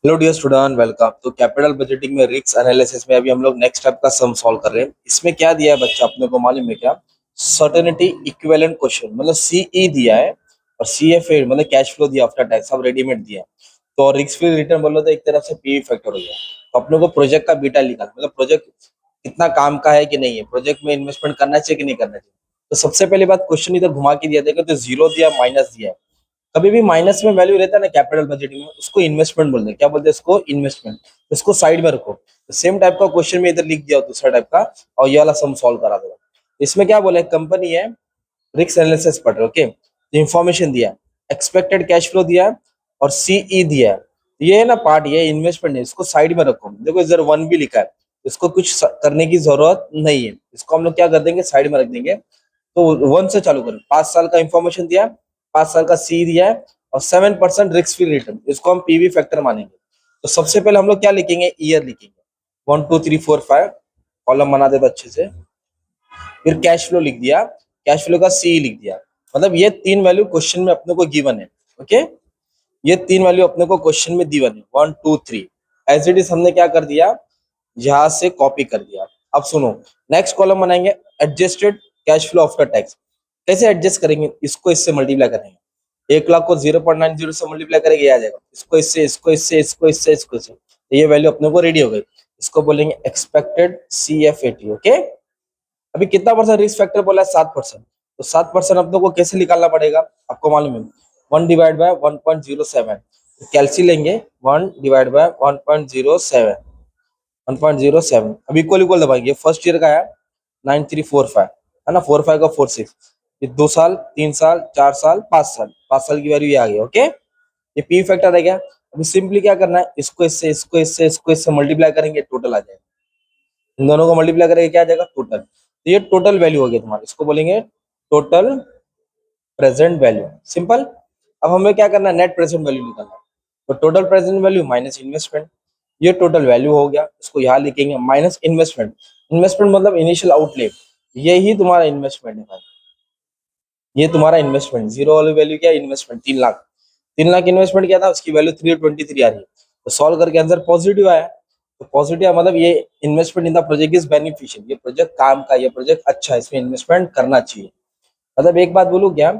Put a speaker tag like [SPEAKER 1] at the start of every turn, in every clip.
[SPEAKER 1] Hello dear student, welcome. तो capital budgeting में risk analysis में अभी हम लोग नेक्स्ट टाइप का सम सॉल्व कर रहे हैं। इसमें क्या दिया है बच्चा, अपने को मालूम है क्या? सर्टेनिटी इक्विवेलेंट क्वेश्चन, मतलब सीई दिया है और सीएफए मतलब कैश फ्लो दिया, आफ्टर टैक्स सब रेडीमेड दिया है। तो रिस्क फ्री रिटर्न बोलो तो एक तरफ से पीवी फैक्टर हो गया। तो अपने को प्रोजेक्ट का बीटा निकालना, मतलब प्रोजेक्ट कितना काम का है कि नहीं है, प्रोजेक्ट में इन्वेस्टमेंट करना चाहिए कि नहीं करना चाहिए। तो सबसे पहली बात, क्वेश्चन इधर घुमा के दिया था तो जीरो दिया, माइनस दिया है। कभी भी माइनस में वैल्यू रहता है ना कैपिटल बजटिंग में, उसको इन्वेस्टमेंट बोलते हैं। क्या बोलते हैं उसको? इन्वेस्टमेंट। उसको साइड में रखो। सेम टाइप का क्वेश्चन में इधर लिख दिया दूसरा टाइप का, और ये वाला सम सॉल्व करा देगा। इसमें क्या बोले, कंपनी है, रिस्क एनालिसिस पढ़ रहे हो, ओके। इंफॉर्मेशन दिया, एक्सपेक्टेड कैश फ्लो दिया है और सीई दिया है। ये है ना पार्ट, ये इन्वेस्टमेंट है, इसको साइड में रखो। देखो इधर वन भी लिखा है, इसको कुछ करने की जरूरत नहीं है, इसको हम लोग क्या कर देंगे, साइड में रख देंगे। तो वन से चालू करें। 5 साल का इंफॉर्मेशन दिया है, 5 साल का सी दिया है और 7% रिस्क फ्री रिटर्न, इसको हम पीवी फैक्टर मानेंगे। तो सबसे पहले हम लोग क्या लिखेंगे, ईयर लिखेंगे। 1 2 3 4 5 कॉलम बना देता अच्छे से। फिर कैश फ्लो लिख दिया, कैश फ्लो का सी लिख दिया। मतलब ये तीन वैल्यू क्वेश्चन में अपने को गिवन है, ओके। ये तीन वैल्यू अपने को क्वेश्चन में गिवन है, 1 2 3। एज इट इज हमने क्या कर दिया, यहां से कॉपी कर दिया। अब सुनो, नेक्स्ट कॉलम बनाएंगे, adjusted cash flow after tax. कैसे एडजस्ट करेंगे, इसको इससे मल्टीप्लाई करेंगे। 1 लाख को 0.90 से मल्टीप्लाई करेंगे, आ जाएगा। इसको इससे, इसको इससे, इसको इससे, इसको इससे, तो ये वैल्यू अपने को रेडी हो गई। इसको बोलेंगे एक्सपेक्टेड CFAT, ओके। अभी कितना परसेंट रिस्क फैक्टर बोला है, 7%। तो 7% अपने को कैसे निकालना पड़ेगा, आपको मालूम है, 1/1.07। कैलसी लेंगे, 1/1.07, 1.07। अब इक्वल इक्वल दबाएंगे। फर्स्ट ईयर का है 9345, है ना, 45 का 46। ये 2 साल, 3 साल, 4 साल, 5 साल, 5 साल की वैल्यू ये आ गई, ओके। ये पी फैक्टर है क्या? अभी सिंपली क्या करना है, इसको इससे, इसको इससे, इसको इससे मल्टीप्लाई करेंगे, टोटल आ जाएगा। इन दोनों को मल्टीप्लाई करेंगे, क्या आ जाएगा, टोटल। तो ये टोटल वैल्यू हो गया तुम्हारा, इसको बोलेंगे टोटल प्रेजेंट वैल्यू, सिंपल। अब हमें क्या करना है, नेट प्रेजेंट वैल्यू निकालना है। तो total present value minus investment, ये टोटल वैल्यू हो गया। इसको यहाँ लिखेंगे माइनस इन्वेस्टमेंट। इन्वेस्टमेंट मतलब इनिशियल आउटले, यही तुम्हारा इन्वेस्टमेंट है भाई। ये तुम्हारा इन्वेस्टमेंट, जीरो वाली वैल्यू क्या है, इन्वेस्टमेंट 3 लाख। 3 लाख इन्वेस्टमेंट किया था, उसकी वैल्यू 323 आ रही है। तो सॉल्व करके आंसर पॉजिटिव आया। तो पॉजिटिव मतलब ये investment in the project is beneficial, ये प्रोजेक्ट काम का, ये प्रोजेक्ट अच्छा है, इसमें इन्वेस्टमेंट करना चाहिए। मतलब एक बात बोलूं क्या,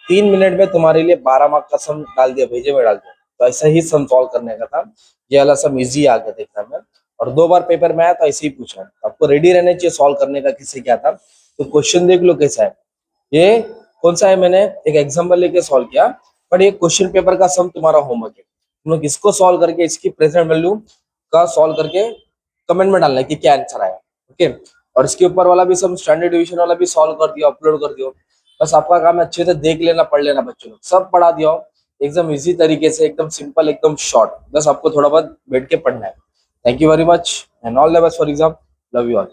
[SPEAKER 1] 3 मिनट में तुम्हारे लिए 12 मार्क का सम डाल दिया, भेजे में डाल दिया। तो ऐसा ही सम सॉल्व करने का था। ये वाला सम इजी आ गया देखना में, और 2 बार पेपर में आया तो ऐसे ही पूछा है। आपको रेडी रहना चाहिए सॉल्व करने का, किससे क्या था। तो क्वेश्चन देख लो कैसा है ये, कौन सा है। मैंने एक एग्जाम्पल लेके सॉल्व किया, बट ये क्वेश्चन पेपर का सम तुम्हारा होमवर्क है। तुम लोग इसको सॉल्व करके इसकी प्रेजेंट वैल्यू का सॉल्व करके कमेंट में डालना है कि क्या आंसर आया, ओके। और इसके ऊपर वाला भी सम, स्टैंडर्ड डिवीजन वाला भी सॉल्व कर दिया, अपलोड कर दियो। बस आपका काम है अच्छे से देख लेना, पढ़ लेना। बच्चों लोग सब पढ़ा दिया हो एकदम इजी तरीके से, एकदम सिंपल, एकदम शॉर्ट। बस आपको थोड़ा बहुत बैठ के पढ़ना है। Thank you very much and all the best for exam. Love you all.